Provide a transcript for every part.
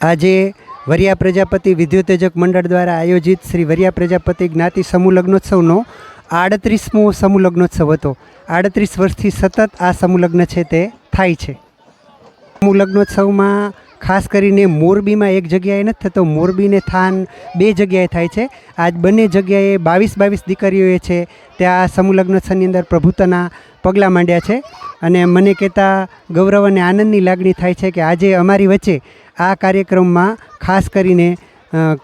આજે વરિયા પ્રજાપતિ વિદ્યોતેજક મંડળ દ્વારા આયોજિત શ્રી વરિયા પ્રજાપતિ જ્ઞાતિ સમૂહ લગ્નોત્સવનો 38મો સમૂહ લગ્નોત્સવ હતો। 38 વર્ષથી સતત આ સમૂહ લગ્ન છે તે થાય છે। સમૂહ લગ્નોત્સવમાં ખાસ કરીને મોરબીમાં એક જગ્યાએ નથી થતો, મોરબીને થાન બે જગ્યાએ થાય છે। આજ બંને જગ્યાએ 22 દીકરીઓએ છે ત્યાં સમૂહ લગ્નોત્સવની અંદર પ્રભુતાના પગલાં માંડ્યા છે અને મને કહેતા ગૌરવ અને આનંદની લાગણી થાય છે કે આજે અમારી વચ્ચે આ કાર્યક્રમમાં ખાસ કરીને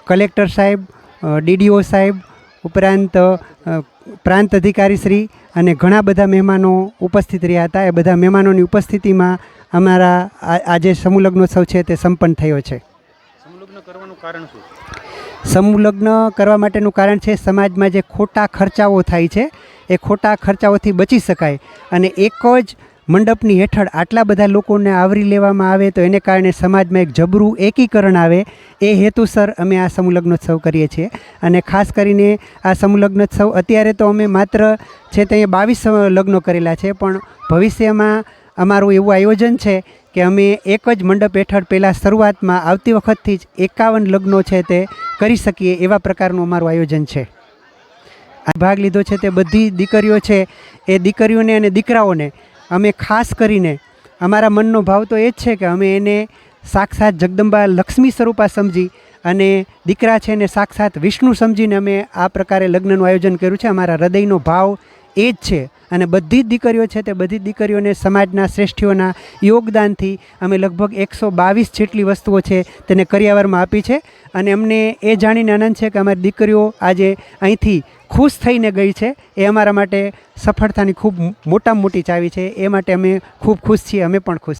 કલેક્ટર સાહેબ, ડીડીઓ સાહેબ ઉપરાંત પ્રાંત અધિકારી શ્રી અને ઘણા બધા મહેમાનો ઉપસ્થિત રહ્યા હતા। એ બધા મહેમાનોની ઉપસ્થિતિમાં અમારા આજે સમૂહ લગ્નોત્સવ છે તે સંપન્ન થયો છે। સમૂહ લગ્ન કરવાનું કારણ શું? સમૂહ લગ્ન કરવા માટેનું કારણ છે સમાજમાં જે ખોટા ખર્ચાઓ થાય છે એ ખોટા ખર્ચાઓથી બચી શકાય અને એક જ મંડપની હેઠળ આટલા બધા લોકોને આવરી લેવામાં આવે તો એને કારણે સમાજમાં એક જબરું એકીકરણ આવે, એ હેતુસર અમે આ સમૂહ લગ્નોત્સવ કરીએ છીએ। અને ખાસ કરીને આ સમૂહ લગ્નોત્સવ અત્યારે તો અમે માત્ર છે તે 22 લગ્નો કરેલા છે, પણ ભવિષ્યમાં અમારું એવું આયોજન છે કે અમે એક જ મંડપ હેઠળ પહેલાં શરૂઆતમાં આવતી વખતથી જ 51 લગ્નો છે તે કરી શકીએ એવા પ્રકારનું અમારું આયોજન છે। આ ભાગ લીધો છે તે બધી દીકરીઓ છે એ દીકરીઓને અને દીકરાઓને અમે ખાસ કરીને અમારા મનનો ભાવ તો એ જ છે કે અમે એને સાક્ષાત જગદંબા લક્ષ્મી સ્વરૂપા સમજી અને દીકરા છે ને સાક્ષાત વિષ્ણુ સમજીને અમે આ પ્રકારે લગ્નનું આયોજન કર્યું છે। અમારા હૃદયનો ભાવ એ જ છે અને બધી જ દીકરીઓ છે તે બધી જ દીકરીઓને સમાજના શ્રેષ્ઠીઓના યોગદાનથી અમે લગભગ 122 જેટલી વસ્તુઓ છે તેને કરિયાવરમાં આપી છે અને અમને એ જાણીને આનંદ છે કે અમારી દીકરીઓ આજે અહીંથી ખુશ થઈને ગઈ છે, એ અમારા માટે સફળતાની ખૂબ મોટામાં મોટી ચાવી છે। એ માટે અમે ખૂબ ખુશ છીએ, અમે પણ ખુશ